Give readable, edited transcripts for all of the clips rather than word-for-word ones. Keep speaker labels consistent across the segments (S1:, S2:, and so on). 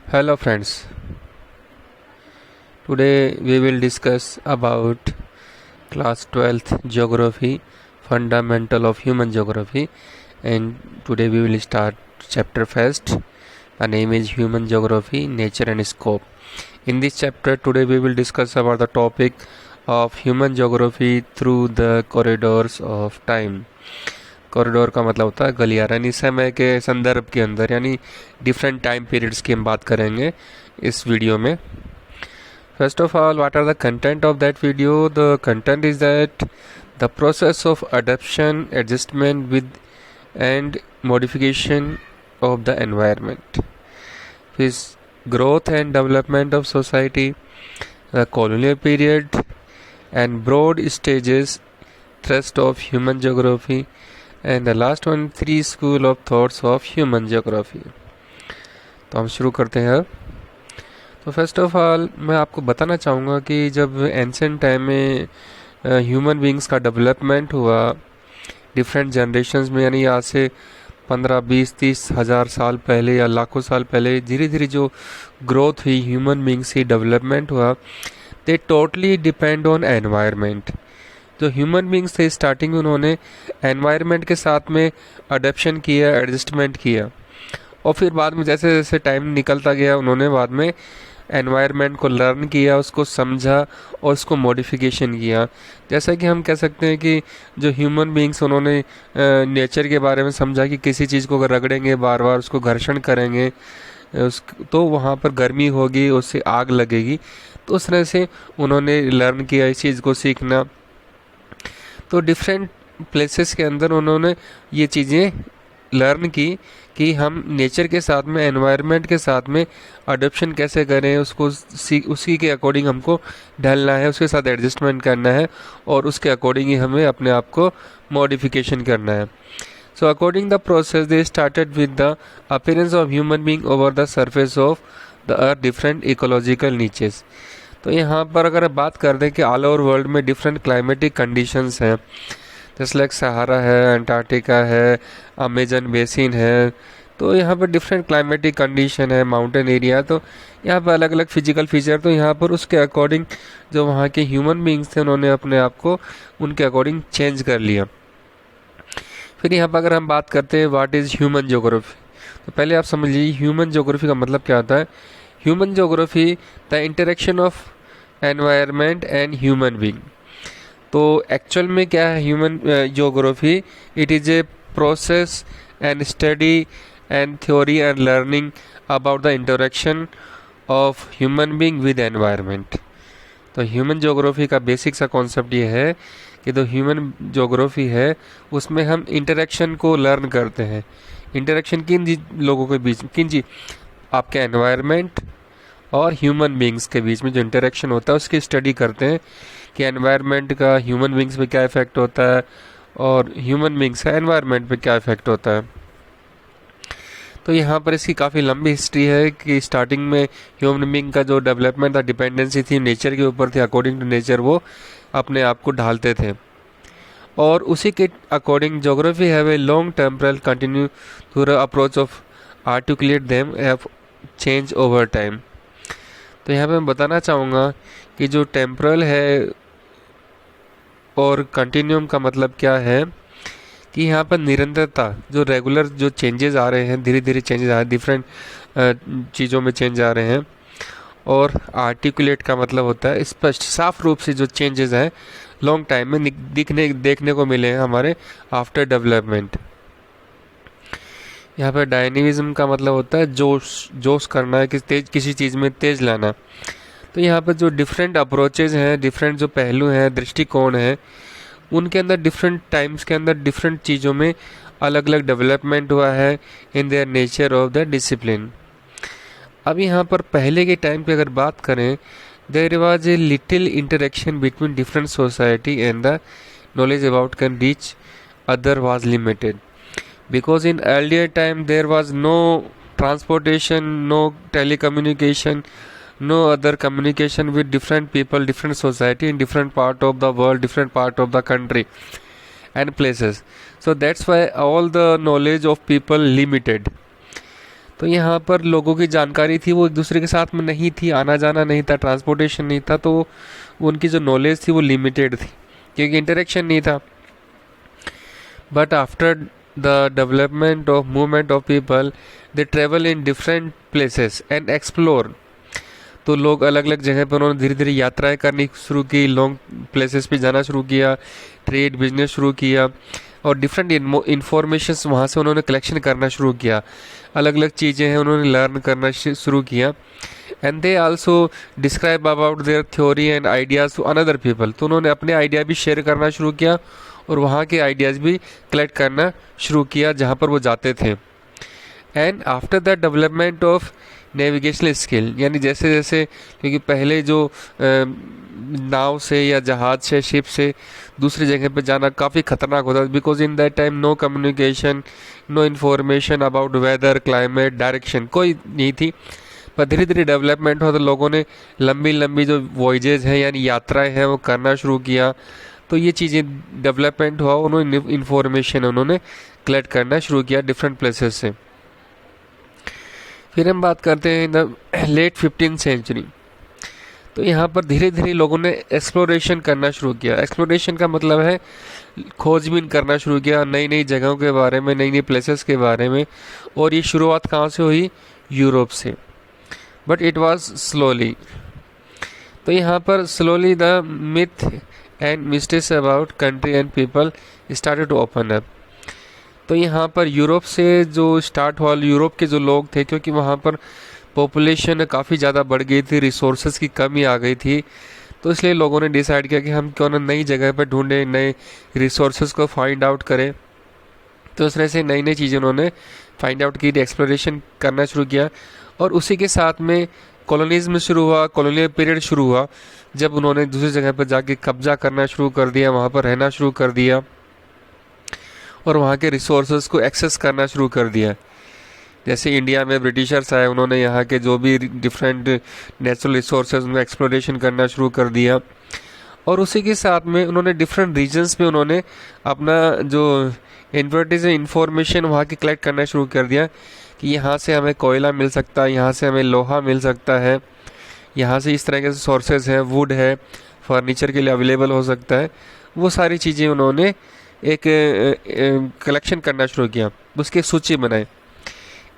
S1: Hello friends, today we will discuss about class 12th geography, fundamental of human geography, and today we will start chapter first. The name is human geography, nature and scope. In this chapter today we will discuss about the topic of human geography through the corridors of time. Corridor का मतलब होता है गलियारा, यानी समय के संदर्भ के अंदर, यानी डिफरेंट टाइम पीरियड्स की हम बात करेंगे इस वीडियो में. First of all, what are the content of that video? The content is that the process of adaptation, adjustment with and modification of the environment, is growth and development of society, the colonial period, and broad stages, thrust of human geography, and the last one, three school of thoughts of human geography. तो हम शुरू करते हैं अब. तो first of all मैं आपको बताना चाहूँगा कि जब एंशिएंट टाइम में ह्यूमन बींग्स का डेवलपमेंट हुआ डिफरेंट जनरेशन्स में, यानी आज से 15, 20, 30 हज़ार साल पहले या लाखों साल पहले धीरे धीरे जो ग्रोथ हुई ह्यूमन बींग्स की, डेवलपमेंट हुआ, दे टोटली डिपेंड ऑन एनवायरनमेंट. जो ह्यूमन बींग्स थे स्टार्टिंग में उन्होंने एनवायरनमेंट के साथ में अडेप्शन किया, एडजस्टमेंट किया, और फिर बाद में जैसे जैसे टाइम निकलता गया उन्होंने बाद में एनवायरनमेंट को लर्न किया, उसको समझा और उसको मॉडिफिकेशन किया. जैसा कि हम कह सकते हैं कि जो ह्यूमन बींग्स उन्होंने नेचर के बारे में समझा कि किसी चीज़ को अगर रगड़ेंगे बार बार, उसको घर्षण करेंगे तो वहाँ पर गर्मी होगी, उससे आग लगेगी. तो उस तरह से उन्होंने लर्न किया इस चीज़ को, सीखना. तो डिफरेंट प्लेसेस के अंदर उन्होंने ये चीज़ें लर्न की कि हम नेचर के साथ में, एनवायरनमेंट के साथ में अडोप्शन कैसे करें, उसको उसी के अकॉर्डिंग हमको ढलना है, उसके साथ एडजस्टमेंट करना है और उसके अकॉर्डिंग ही हमें अपने आप को मॉडिफिकेशन करना है. So according the process they started with the appearance of human being over the surface of the earth different ecological niches. तो यहाँ पर अगर बात कर दें कि ऑल ओवर वर्ल्ड में डिफरेंट क्लाइमेटिक कंडीशंस हैं, जैसे लाइक सहारा है, अंटार्कटिका है, अमेजन बेसिन है. तो यहाँ पर डिफरेंट क्लाइमेटिक कंडीशन है, माउंटेन एरिया, तो यहाँ पर अलग अलग फिजिकल फीचर. तो यहाँ पर उसके अकॉर्डिंग जो वहाँ के ह्यूमन बींग्स थे उन्होंने अपने आप को उनके अकॉर्डिंग चेंज कर लिया. फिर यहाँ पर अगर हम बात करते हैं व्हाट इज़ ह्यूमन ज्योग्राफी, तो पहले आप समझ लीजिए ह्यूमन ज्योग्राफी का मतलब क्या होता है. Human geography the interaction of environment and human being. तो एक्चुअल में क्या है human geography? It is a process and study and theory and learning about the interaction of human being with environment. तो ह्यूमन ज्योग्राफी का basic सा concept ये है कि जो ह्यूमन ज्योग्राफी है उसमें हम इंटरेक्शन को लर्न करते हैं. इंटरेक्शन किन लोगों के बीच, किन जी, आपके एनवायरनमेंट और ह्यूमन बींग्स के बीच में जो इंटरेक्शन होता है उसकी स्टडी करते हैं कि एनवायरनमेंट का ह्यूमन बींग्स पे क्या इफ़ेक्ट होता है और ह्यूमन बींग्स का एनवायरनमेंट पे क्या इफ़ेक्ट होता है. तो यहाँ पर इसकी काफ़ी लंबी हिस्ट्री है कि स्टार्टिंग में ह्यूमन बींग का जो डेवलपमेंट था डिपेंडेंसी थी नेचर के ऊपर थी. अकॉर्डिंग टू नेचर वो अपने आप को ढालते थे और उसी के according geography have a long temporal continue through the approach of articulate them have change over time. तो यहाँ पे मैं बताना चाहूँगा कि जो टेम्परल है और कंटिन्यूम का मतलब क्या है कि यहाँ पर निरंतरता, जो रेगुलर जो चेंजेस आ रहे हैं, धीरे धीरे चेंजेस आ रहे हैं, डिफरेंट चीज़ों में चेंज आ रहे हैं. और आर्टिकुलेट का मतलब होता है स्पष्ट, साफ रूप से जो चेंजेस हैं लॉन्ग टाइम में देखने को मिले हैं हमारे आफ्टर डेवलपमेंट. यहाँ पर डायनेमिज्म का मतलब होता है जोश करना है, किसी चीज़ में तेज़ लाना. तो यहाँ पर जो डिफरेंट अप्रोचेज हैं, डिफरेंट जो पहलू हैं, दृष्टिकोण हैं, उनके अंदर डिफरेंट टाइम्स के अंदर डिफरेंट चीज़ों में अलग अलग डेवलपमेंट हुआ है in their nature of the discipline. अब यहाँ पर पहले के टाइम पे अगर बात करें, there was a little interaction between different society and the knowledge about can reach other was limited. Because in earlier time there was no transportation, no telecommunication, no other communication with different people, different society in different part of the world, different part of the country and places. So that's why all the knowledge of people limited. तो यहाँ पर लोगों की जानकारी थी वो एक दूसरे के साथ में नहीं थी, आना जाना नहीं था, ट्रांसपोर्टेशन नहीं था, तो उनकी जो नॉलेज थी वो लिमिटेड थी क्योंकि इंटरेक्शन नहीं था. But after the development of movement of people they travel in different places and explore. तो लोग अलग अलग जगह पर उन्होंने धीरे धीरे यात्राएं करनी शुरू की, लॉन्ग प्लेसेस पे जाना शुरू किया, ट्रेड बिजनेस शुरू किया और डिफरेंट इंफॉर्मेशन वहाँ से उन्होंने कलेक्शन करना शुरू किया. अलग अलग चीज़ें हैं उन्होंने लर्न करना शुरू किया. And they also describe about their theory and ideas to another people. तो उन्होंने अपने आइडिया भी शेयर करना शुरू किया और वहाँ के आइडियाज़ भी कलेक्ट करना शुरू किया जहाँ पर वो जाते थे. And after the development of navigational skill, यानी जैसे जैसे, क्योंकि पहले जो नाव से या जहाज़ से, शिप से दूसरी जगह पे जाना काफ़ी ख़तरनाक होता था, because in that time no communication, no information about weather, climate, direction कोई नहीं थी. पर धीरे धीरे डेवलपमेंट हुआ तो लोगों ने लंबी लंबी जो वॉयजेज हैं यानी यात्राएं हैं वो करना शुरू किया. तो ये चीज़ें डेवलपमेंट हुआ, उन्होंने इन्फॉर्मेशन उन्होंने कलेक्ट करना शुरू किया डिफरेंट प्लेसेस से. फिर हम बात करते हैं द लेट 15th सेंचुरी. तो यहाँ पर धीरे धीरे लोगों ने एक्सप्लोरेशन करना शुरू किया. एक्सप्लोरेशन का मतलब है खोजबीन करना शुरू किया नई नई जगहों के बारे में, नई नई प्लेसेस के बारे में. और ये शुरुआत कहाँ से हुई? यूरोप से. But it was slowly. तो यहाँ पर slowly the myth and mistakes about country and people started to open up. तो यहाँ पर यूरोप से जो स्टार्ट हुआ, यूरोप के जो लोग थे, क्योंकि वहाँ पर पॉपुलेशन काफ़ी ज़्यादा बढ़ गई थी, रिसोर्सेज की कमी आ गई थी, तो इसलिए लोगों ने डिसाइड किया कि हम क्यों ना नई जगह पर ढूंढें, नए रिसोर्सेज को फाइंड आउट करें. तो इस तरह से नई नई चीज़ें उन्होंने फाइंड आउट की, एक्सप्लोरेशन करना शुरू किया. और उसी के साथ में कॉलोनिज्म शुरू हुआ, कॉलोनियल पीरियड शुरू हुआ, जब उन्होंने दूसरी जगह पर जाके कब्जा करना शुरू कर दिया, वहाँ पर रहना शुरू कर दिया और वहाँ के रिसोर्सेज को एक्सेस करना शुरू कर दिया. जैसे इंडिया में ब्रिटिशर्स आए, उन्होंने यहाँ के जो भी डिफरेंट नेचुरल रिसोर्सेज उनका एक्सप्लोरेशन करना शुरू कर दिया. और उसी के साथ में उन्होंने डिफरेंट रीजन्स में उन्होंने अपना जो इंफॉर्मेशन वहाँ की कलेक्ट करना शुरू कर दिया कि यहाँ से हमें कोयला मिल सकता है, यहाँ से हमें लोहा मिल सकता है, यहाँ से इस तरह के सोर्सेज हैं, वुड है, फर्नीचर के लिए अवेलेबल हो सकता है. वो सारी चीज़ें उन्होंने एक कलेक्शन करना शुरू किया. उसकी सूची बनाए.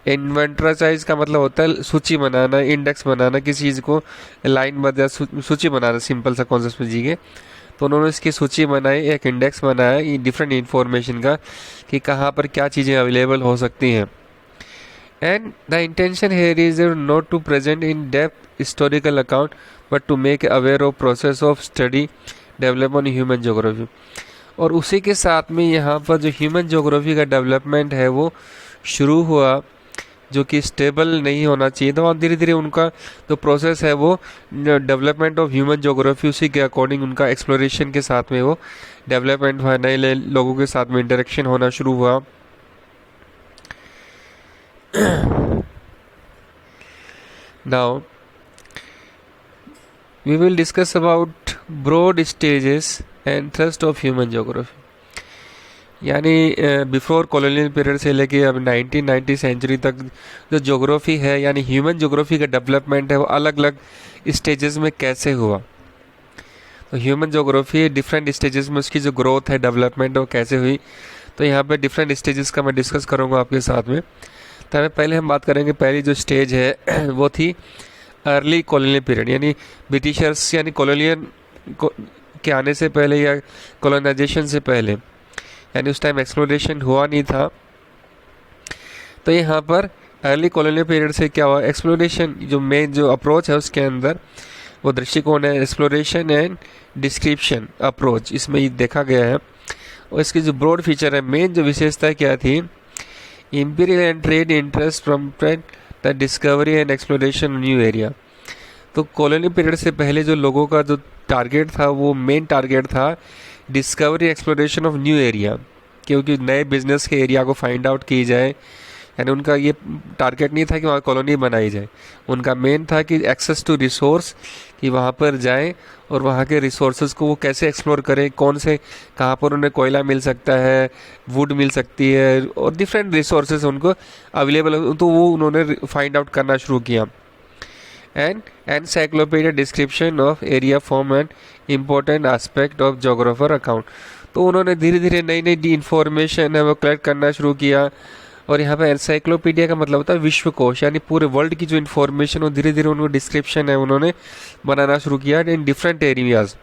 S1: इन्वेंटराइज का मतलब होता है सूची बनाना, इंडेक्स बनाना, किसी चीज़ को लाइन बदल सूची बनाना, सिंपल सा कॉन्सेप्ट समझिए. तो उन्होंने इसकी सूची बनाई, एक इंडेक्स बनाया डिफरेंट इन्फॉर्मेशन का कि कहाँ पर क्या चीज़ें अवेलेबल हो सकती हैं. And the intention here is not to present in depth historical account but to make aware of process of study development human geography. और उसी के साथ में यहाँ पर जो ह्यूमन ज्योग्राफी का डेवलपमेंट है वो शुरू हुआ, जो कि स्टेबल नहीं होना चाहिए. तो धीरे धीरे उनका जो प्रोसेस है वो डेवलपमेंट ऑफ ह्यूमन ज्योग्राफी, उसी के अकॉर्डिंग उनका एक्सप्लोरेशन के साथ में वो डेवलपमेंट हुआ, नए नए लोगों के साथ में इंटरेक्शन होना शुरू हुआ. Now we will discuss about broad stages and thrust of human geography. यानी बिफोर कॉलोनियल पीरियड से लेके अब 1990 सेंचुरी तक जो ज्योग्राफी है यानी ह्यूमन ज्योग्राफी का डेवलपमेंट है वो अलग अलग स्टेजेस में कैसे हुआ. तो ह्यूमन ज्योग्राफी डिफरेंट स्टेजेस में उसकी जो ग्रोथ है, डेवलपमेंट है, वो कैसे हुई. तो यहाँ पे डिफरेंट स्टेजेस का मैं डिस्कस करूँगा आपके साथ में. तो पहले हम बात करेंगे, पहली जो स्टेज है वो थी अर्ली कॉलोनियल पीरियड, यानी ब्रिटिशर्स यानी कॉलोनियल के आने से पहले या कॉलोनाइजेशन से पहले, यानी उस टाइम एक्सप्लोरेशन हुआ नहीं था. तो यहाँ पर अर्ली कॉलोनियल पीरियड से क्या हुआ, एक्सप्लोरेशन जो मेन जो अप्रोच है उसके अंदर वो दृष्टिकोण है एक्सप्लोरेशन एंड डिस्क्रिप्शन अप्रोच, इसमें ये देखा गया है. और इसकी जो ब्रॉड फीचर है, मेन जो विशेषता क्या थी, imperial and trade interest from the discovery and exploration new area. तो कॉलोनी पीरियड से पहले जो लोगों का जो टारगेट था वो मेन टारगेट था discovery exploration of new area, क्योंकि नए बिजनेस के एरिया को फाइंड आउट की जाए यानी उनका ये टारगेट नहीं था कि वहाँ कॉलोनी बनाई जाए, उनका मेन था कि एक्सेस टू रिसोर्स, कि वहाँ पर जाएं और वहाँ के रिसोर्सेज को वो कैसे एक्सप्लोर करें, कौन से कहाँ पर उन्हें कोयला मिल सकता है, वुड मिल सकती है और डिफरेंट रिसोर्सेज उनको अवेलेबल, तो वो उन्होंने फाइंड आउट करना शुरू किया। And encyclopedia description of area form and important aspect of geographer account. तो उन्होंने धीरे धीरे नई नई इंफॉर्मेशन है वो कलेक्ट करना शुरू किया। और यहाँ पे एनसाइक्लोपीडिया का मतलब होता है विश्वकोश, यानी पूरे वर्ल्ड की जो इन्फॉर्मेशन हो धीरे धीरे उनको डिस्क्रिप्शन है उन्होंने बनाना शुरू किया in different areas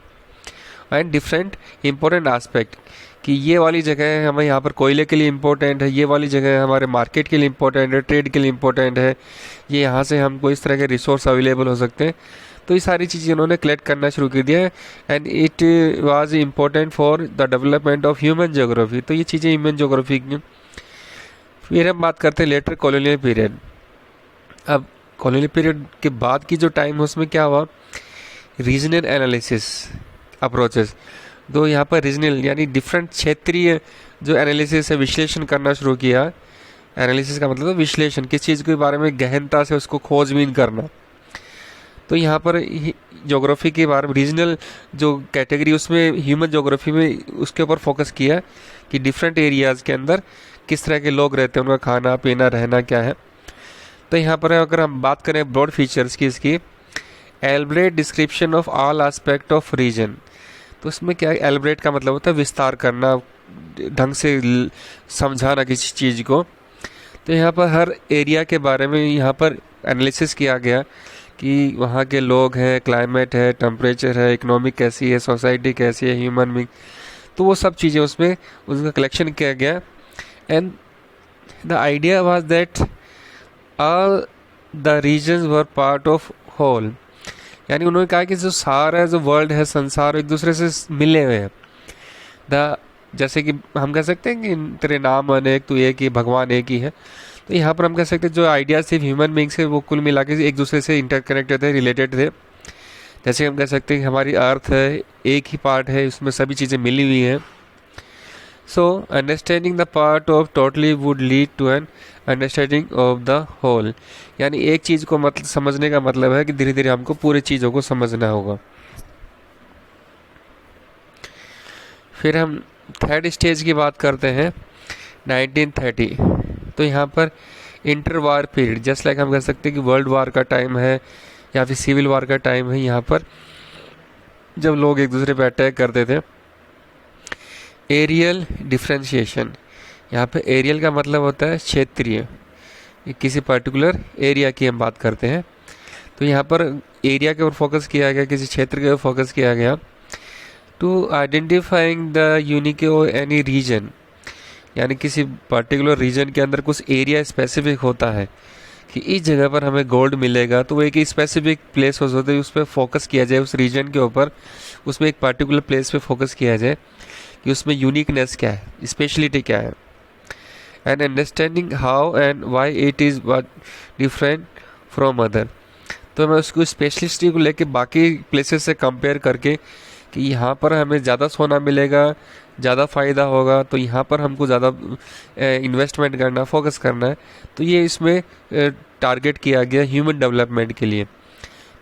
S1: and different important aspect, कि ये वाली जगह है हमें यहाँ पर कोयले के लिए इम्पोर्टेंट है, ये वाली जगह है हमारे मार्केट के लिए इम्पोर्टेंट है, ट्रेड के लिए इम्पोर्टेंट है, ये यहाँ से हमको इस तरह के रिसोर्स अवेलेबल हो सकते हैं। तो ये सारी चीज़ें उन्होंने कलेक्ट करना शुरू कर दिया है and it was important for the development of human geography. तो ये चीज़ें ह्यूमन ज्योग्राफी की। फिर हम बात करते हैं लेटर कॉलोनियल पीरियड। अब कॉलोनियल पीरियड के बाद की जो टाइम है उसमें क्या हुआ, रीजनल एनालिसिस अप्रोचेस। तो यहाँ पर रीजनल यानी डिफरेंट क्षेत्रीय जो एनालिसिस है विश्लेषण करना शुरू किया। एनालिसिस का मतलब विश्लेषण, किस चीज़ के बारे में गहनता से उसको खोजबीन करना। तो यहाँ पर ज्योग्राफी के बारे में रीजनल जो कैटेगरी उसमें ह्यूमन ज्योग्राफी में उसके ऊपर फोकस किया कि डिफरेंट एरियाज़ के अंदर किस तरह के लोग रहते हैं, उनका खाना पीना रहना क्या है। तो यहाँ पर अगर हम बात करें ब्रॉड फीचर्स की इसकी, elaborate description of all aspect of region. तो उसमें क्या है, एलबरेट का मतलब होता है विस्तार करना, ढंग से समझाना किसी चीज़ को। तो यहाँ पर हर एरिया के बारे में यहाँ पर एनालिसिस किया गया कि वहाँ के लोग हैं, क्लाइमेट है, टेम्परेचर है, इकोनॉमिक कैसी है, सोसाइटी कैसी है, ह्यूमन बीइंग, तो वो सब चीज़ें उसमें उसका कलेक्शन किया गया। And the idea was that all the regions were part of whole, यानी उन्होंने कहा कि जो सारा जो वर्ल्ड है, संसार एक दूसरे से मिले हुए हैं। द जैसे कि हम कह सकते हैं कि तेरे नाम अनेक तू एक ही, भगवान एक ही है। तो यहाँ पर हम कह सकते हैं जो आइडियाज थे ह्यूमन बींग्स के वो कुल मिला के एक दूसरे से इंटरकनेक्टेड थे, रिलेटेड थे। जैसे हम कह सकते हैं कि हमारी अर्थ है एक ही पार्ट है, उसमें सभी चीज़ें मिली हुई हैं। So understanding the part of totally would lead to an understanding of the whole, यानी एक चीज़ को मतलब समझने का मतलब है कि धीरे धीरे हमको पूरी चीज़ों को समझना होगा। फिर हम थर्ड स्टेज की बात करते हैं 1930। तो यहाँ पर इंटर वार पीरियड, जस्ट लाइक हम कह सकते हैं कि वर्ल्ड वार का टाइम है या फिर सिविल वार का टाइम है, यहाँ पर जब लोग एक दूसरे पर अटैक करते थे। एरियल डिफ्रेंशिएशन, यहाँ पे एरियल का मतलब होता है क्षेत्रीय, किसी पर्टिकुलर एरिया की हम बात करते हैं। तो यहाँ पर एरिया के ऊपर फोकस किया गया, किसी क्षेत्र के ऊपर फोकस किया गया। टू आइडेंटिफाइंग द यूनिक और एनी रीजन, यानी किसी पर्टिकुलर रीजन के अंदर कुछ एरिया स्पेसिफिक होता है कि इस जगह पर हमें गोल्ड मिलेगा, तो वो एक स्पेसिफिक प्लेस हो सकता है, उस पर फोकस किया जाए, उस रीजन के ऊपर, उसमें एक पर्टिकुलर प्लेस पे फोकस किया जाए कि उसमें यूनिकनेस क्या है, स्पेशलिटी क्या है। And understanding how and why it is different from other. तो मैं उसको स्पेशलिस्टी को लेके बाकी प्लेसेस से कंपेयर करके कि यहाँ पर हमें ज़्यादा सोना मिलेगा, ज़्यादा फ़ायदा होगा, तो यहाँ पर हमको ज़्यादा इन्वेस्टमेंट करना, फोकस करना है। तो ये इसमें टारगेट किया गया ह्यूमन डेवलपमेंट के लिए।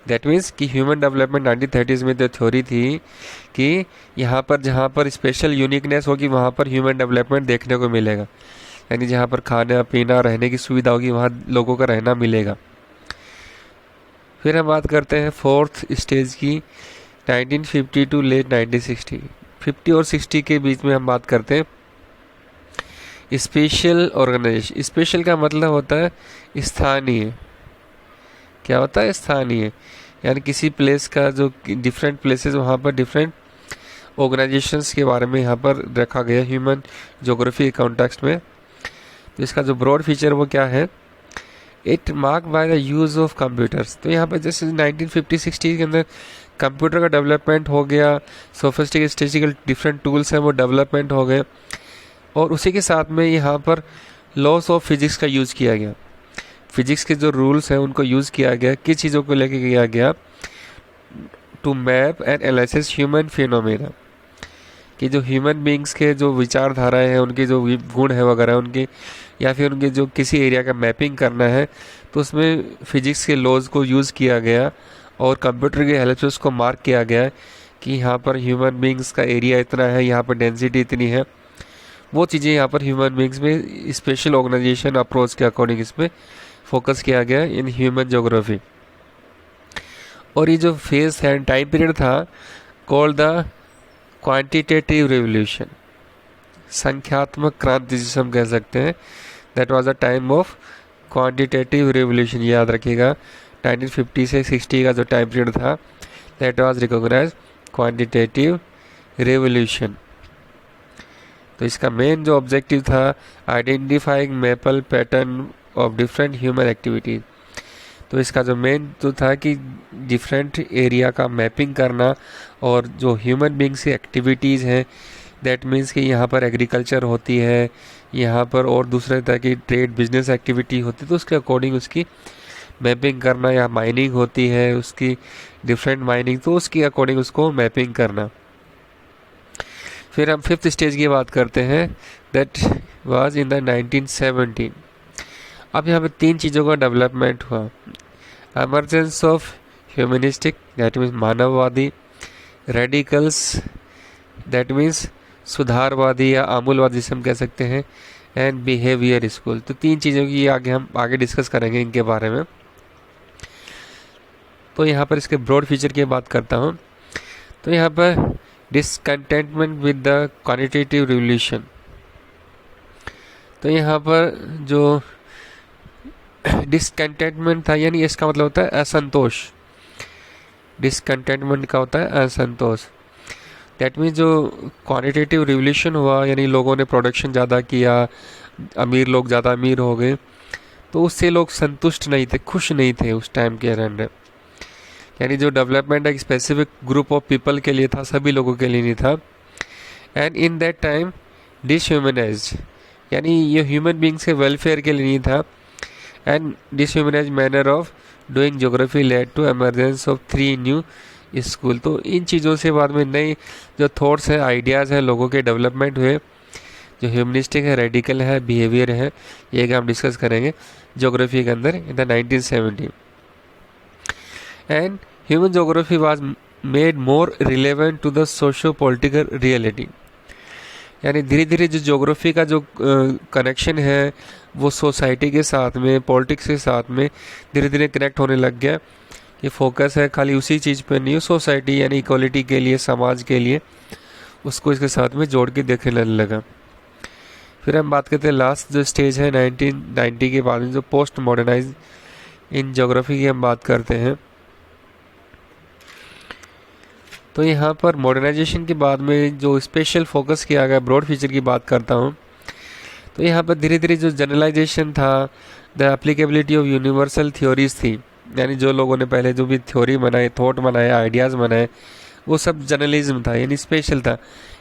S1: दैट मीन्स कि ह्यूमन डेवलपमेंट 1930s में जो थ्योरी थी कि यहाँ पर जहाँ पर स्पेशल यूनिकनेस होगी वहाँ पर ह्यूमन डेवलपमेंट देखने को मिलेगा, यानी जहाँ पर खाना पीना रहने की सुविधा होगी वहाँ लोगों का रहना मिलेगा। फिर हम बात करते हैं फोर्थ स्टेज की 1950 टू लेट 1960। 50 और 60 के बीच में हम बात करते हैं स्पेशल ऑर्गेनाइजेशन। स्पेशल का मतलब होता है स्थानीय। क्या होता है स्थानीय, यानी किसी प्लेस का जो डिफरेंट प्लेसेस वहाँ पर डिफरेंट ऑर्गेनाइजेशंस के बारे में यहाँ पर रखा गया ह्यूमन ज्योग्राफी के कॉन्टेक्स्ट में। तो इसका जो ब्रॉड फीचर वो क्या है, it mark by the use of computers. तो यहाँ पर जैसे 1950-60 के अंदर कंप्यूटर का डेवलपमेंट हो गया, सोफिस्टिकेटेड स्टैटिस्टिकल डिफरेंट टूल्स हैं वो डेवलपमेंट हो गए, और उसी के साथ में यहाँ पर लॉस ऑफ फिजिक्स का यूज़ किया गया। फिजिक्स के जो रूल्स हैं उनको यूज़ किया गया, किस चीज़ों को लेके किया गया, to map and analysis human phenomena, कि जो ह्यूमन बींग्स के जो विचारधाराएं हैं, उनके जो गुण है वगैरह, उनकी या फिर उनके जो किसी एरिया का मैपिंग करना है तो उसमें फिजिक्स के लॉज को यूज़ किया गया और कंप्यूटर की हेल्प से उसको मार्क किया गया कि यहाँ पर ह्यूमन बींग्स का एरिया इतना है, यहाँ पर डेंसिटी इतनी है। वो चीज़ें यहाँ पर ह्यूमन बींग्स में स्पेशल ऑर्गेनाइजेशन अप्रोच के अकॉर्डिंग इसमें फोकस किया गया इन ह्यूमन ज्योग्राफी। और ये जो फेज है, टाइम पीरियड था, कॉल्ड द क्वांटिटेटिव रेवोल्यूशन, संख्यात्मक क्रांति जिसे हम कह सकते हैं। That was the time of quantitative revolution. याद रखिएगा 1950 से 60 का जो टाइम पीरियड था, that was recognise quantitative revolution. तो इसका मेन जो ऑब्जेक्टिव था, identifying maple pattern of different human activities. तो इसका जो मेन तो था कि डिफरेंट एरिया का मैपिंग करना और जो ह्यूमन बींग्स की एक्टिविटीज़ हैं, दैट मीन्स कि यहाँ पर एग्रीकल्चर होती है, यहाँ पर और दूसरे तरह की ट्रेड बिजनेस एक्टिविटी होती है, तो उसके अकॉर्डिंग उसकी मैपिंग करना, या माइनिंग होती है उसकी डिफरेंट माइनिंग, तो उसके अकॉर्डिंग उसको मैपिंग करना। फिर हम फिफ्थ स्टेज की बात करते हैं, दैट वाज इन द 1917। अब यहाँ पे 3 चीज़ों का डेवलपमेंट हुआ। Emergence of humanistic, that means मानववादी, रेडिकल्स, दैट मीन्स सुधारवादी या आमूलवादी जिसे हम कह सकते हैं, एंड बिहेवियर स्कूल। तो 3 चीज़ों की हम आगे डिस्कस करेंगे इनके बारे में। तो यहाँ पर इसके ब्रॉड फीचर की बात करता हूँ। तो यहाँ पर discontentment with the quantitative revolution. तो यहाँ पर जो डिसकंटेंटमेंट था, यानी इसका मतलब होता है असंतोष। डिसकंटेंटमेंट का होता है असंतोष। दैट मीन्स जो क्वांटिटेटिव रिवोल्यूशन हुआ, यानी लोगों ने प्रोडक्शन ज़्यादा किया, अमीर लोग ज़्यादा अमीर हो गए, तो उससे लोग संतुष्ट नहीं थे, खुश नहीं थे उस टाइम के अंदर। यानी जो डेवलपमेंट एक स्पेसिफिक ग्रुप ऑफ पीपल के लिए था, सभी लोगों के लिए नहीं था। एंड इन दैट टाइम डिसह्यूमनाइज्ड, यानी ये ह्यूमन बींग्स के वेलफेयर के लिए नहीं था। And dehumanized manner of doing geography led to emergence of 3 new school. तो इन चीज़ों से बाद में नए जो थॉट्स हैं, आइडियाज़ हैं, लोगों के डेवलपमेंट हुए, जो ह्यूमनिस्टिक है, रेडिकल है, बिहेवियर है, ये हम डिस्कस करेंगे ज्योग्राफी के अंदर in the 1970। And human geography was made more relevant to the socio political reality. यानी धीरे धीरे जो ज्योग्राफी का जो कनेक्शन है वो सोसाइटी के साथ में, पॉलिटिक्स के साथ में धीरे धीरे कनेक्ट होने लग गया। ये फोकस है खाली उसी चीज़ पर नहीं, सोसाइटी यानी इक्वलिटी के लिए, समाज के लिए, उसको इसके साथ में जोड़ के देखने लगने लगा। फिर हम बात करते हैं लास्ट जो स्टेज है 1990 के बाद में, जो पोस्ट मॉडर्नाइज इन ज्योग्राफी की हम बात करते हैं। तो यहाँ पर मॉडर्नाइजेशन के बाद में जो स्पेशल फोकस किया गया, ब्रॉड फीचर की बात करता हूँ। तो यहाँ पर धीरे धीरे जो जनरलाइजेशन था, the applicability of universal theories थी, यानी जो लोगों ने पहले जो भी थ्योरी बनाए, थॉट बनाए, आइडियाज़ बनाए, वो सब जर्नलिज्म था, यानी स्पेशल था,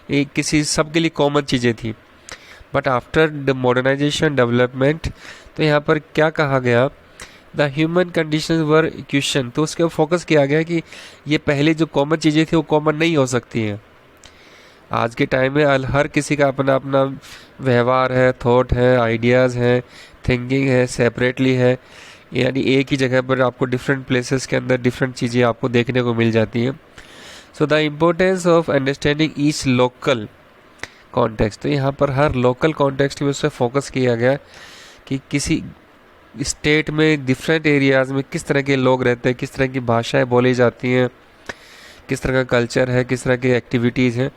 S1: एक किसी सबके लिए कॉमन चीज़ें थी। But after the modernisation development, तो यहाँ पर क्या कहा गया, the human condition were question. तो उसके फोकस किया गया कि ये पहले जो कॉमन चीज़ें थी वो कॉमन नहीं हो सकती हैं। आज के टाइम में हर किसी का अपना अपना व्यवहार है, थॉट है, आइडियाज़ हैं, थिंकिंग है, सेपरेटली है, यानी एक ही जगह पर आपको डिफरेंट प्लेसेस के अंदर डिफरेंट चीज़ें आपको देखने को मिल जाती हैं। So the importance of understanding each local context. तो यहाँ पर हर लोकल कॉन्टेक्स्ट में उससे फोकस किया गया कि किसी स्टेट में डिफरेंट एरियाज़ में किस तरह के लोग रहते हैं, किस तरह की भाषाएं बोली जाती हैं, किस तरह का कल्चर है, किस तरह की एक्टिविटीज़ हैं,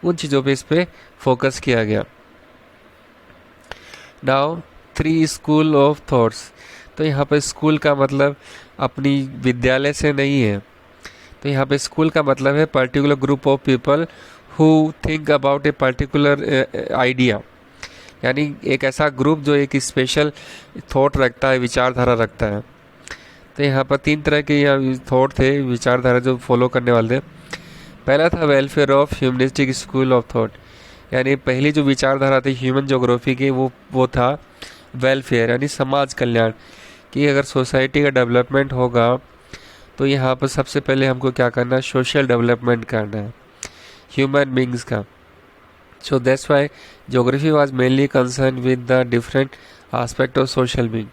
S1: उन चीज़ों पे इस पर फोकस किया गया। Now 3 school of thoughts. तो यहाँ पर स्कूल का मतलब अपनी विद्यालय से नहीं है। तो यहाँ पे स्कूल का मतलब है particular group of people who think about a particular idea, यानी एक ऐसा ग्रुप जो एक स्पेशल थॉट रखता है, विचारधारा रखता है। तो यहाँ पर 3 तरह के थॉट थे, विचारधारा जो फॉलो करने वाले थे। पहला था welfare of humanistic school of thought, यानी पहली जो विचारधारा थी ह्यूमन ज्योग्राफी की वो था वेलफेयर, यानी समाज कल्याण, कि अगर सोसाइटी का डेवलपमेंट होगा तो यहाँ पर सबसे पहले हमको क्या करना है, सोशल डेवलपमेंट करना है ह्यूमन बींग्स का। So that's why geography was mainly concerned with the different aspect of social being.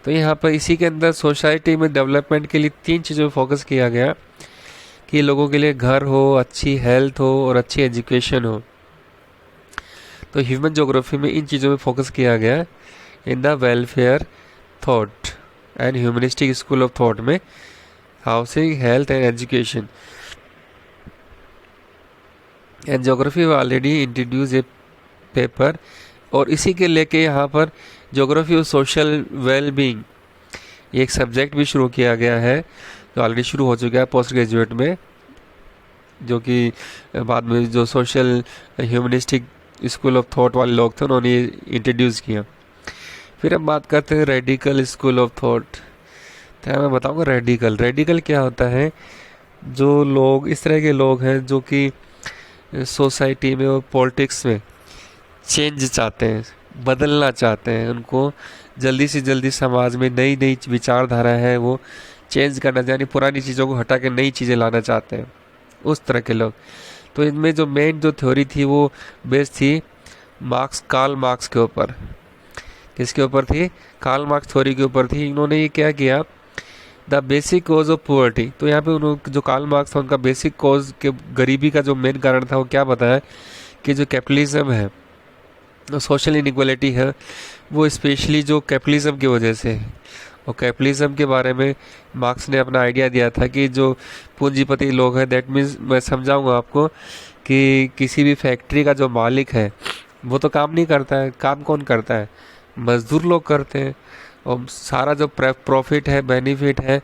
S1: तो यहाँ पर इसी के अंदर सोसाइटी में डेवलपमेंट के लिए 3 चीज़ों पर फोकस किया गया कि लोगों के लिए घर हो, अच्छी हेल्थ हो और अच्छी एजुकेशन हो। तो ह्यूमन ज्योग्राफी में इन चीज़ों पे फोकस किया गया in the welfare thought and humanistic school of thought में housing, health and education. And geography already introduce a paper, और इसी के लेके यहाँ पर ज्योग्राफी और सोशल वेल बीइंग एक सब्जेक्ट भी शुरू किया गया है, जो ऑलरेडी शुरू हो चुका है पोस्ट ग्रेजुएट में, जो कि बाद में जो social humanistic school of thought वाले लोग थे उन्होंने इंट्रोड्यूस किया। फिर हम बात करते हैं रेडिकल स्कूल ऑफ थॉट। तो मैं बताऊंगा रेडिकल क्या होता है। जो लोग इस तरह के लोग हैं जो कि सोसाइटी में और पॉलिटिक्स में चेंज चाहते हैं, बदलना चाहते हैं, उनको जल्दी से जल्दी समाज में नई नई विचारधारा है वो चेंज करना, यानी पुरानी चीज़ों को हटा के नई चीज़ें लाना चाहते हैं, उस तरह के लोग। तो इनमें जो मेन जो थ्योरी थी वो बेस्ड थी कार्ल मार्क्स के ऊपर। किसके ऊपर थी? कार्ल मार्क्स थ्योरी के ऊपर थी। इन्होंने ये क्या किया, the basic cause of poverty. तो यहाँ पे उन्होंने जो कार्ल मार्क्स था उनका बेसिक कॉज के गरीबी का जो मेन कारण था वो क्या बताया कि जो कैपिटलिज्म है, जो सोशल इनइक्वालिटी है, वो स्पेशली जो कैपिटलिज्म की वजह से है। और कैपिटलिज्म के बारे में मार्क्स ने अपना आइडिया दिया था कि जो पूंजीपति लोग हैं, दैट मीन्स मैं समझाऊंगा आपको कि किसी भी फैक्ट्री का जो मालिक है वो तो काम नहीं करता है, काम कौन करता है? मजदूर लोग करते हैं। और सारा जो प्रॉफिट है, बेनिफिट है,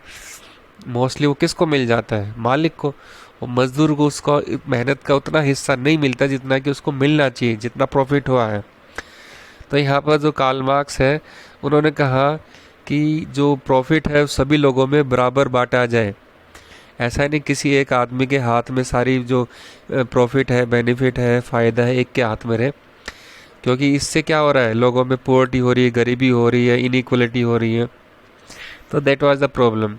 S1: मोस्टली वो किसको मिल जाता है? मालिक को। और मजदूर को उसका मेहनत का उतना हिस्सा नहीं मिलता जितना कि उसको मिलना चाहिए, जितना प्रॉफिट हुआ है। तो यहाँ पर जो कार्ल मार्क्स है उन्होंने कहा कि जो प्रॉफिट है सभी लोगों में बराबर बांटा जाए। ऐसा नहीं किसी एक आदमी के हाथ में सारी जो प्रॉफिट है, बेनिफिट है, फ़ायदा है एक के हाथ में रहे, क्योंकि इससे क्या हो रहा है, लोगों में पोवर्टी हो रही है, गरीबी हो रही है, इनइक्वलिटी हो रही है। तो दैट वाज द प्रॉब्लम।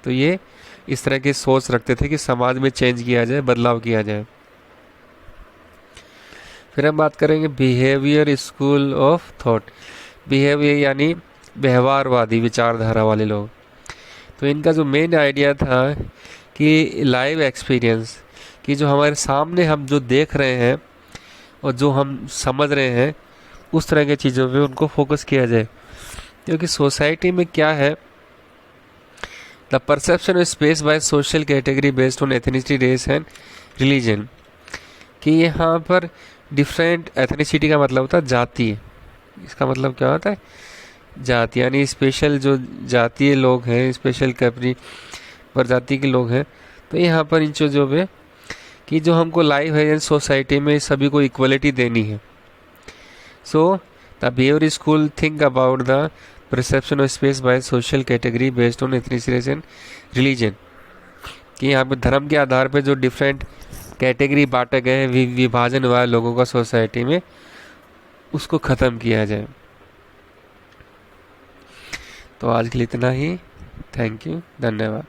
S1: तो ये इस तरह की सोच रखते थे कि समाज में चेंज किया जाए, बदलाव किया जाए। फिर हम बात करेंगे behaviour school of thought. Behaviour यानी व्यवहारवादी विचारधारा वाले लोग। तो इनका जो मेन आइडिया था कि लाइव एक्सपीरियंस, कि जो हमारे सामने हम जो देख रहे हैं और जो हम समझ रहे हैं उस तरह की चीज़ों पे उनको फोकस किया जाए। क्योंकि सोसाइटी में क्या है, the perception of space by social category based on ethnicity, race and religion. कि यहाँ पर डिफरेंट एथनिसिटी का मतलब होता है जाति। इसका मतलब क्या होता है? जाति, यानी स्पेशल जो जातीय लोग हैं, स्पेशल कैपरी प्रजाति के लोग हैं। तो यहाँ पर इन चीज़ों पे कि जो हमको लाइव है सोसाइटी में सभी को इक्वलिटी देनी है। So the behaviour school think about the perception of space by social category based on ethnicity and religion. कि यहाँ पे धर्म के आधार पे जो डिफरेंट कैटेगरी बांटे गए हैं, विभाजन हुआ है लोगों का सोसाइटी में, उसको ख़त्म किया जाए। तो आज के लिए इतना ही। थैंक यू, धन्यवाद।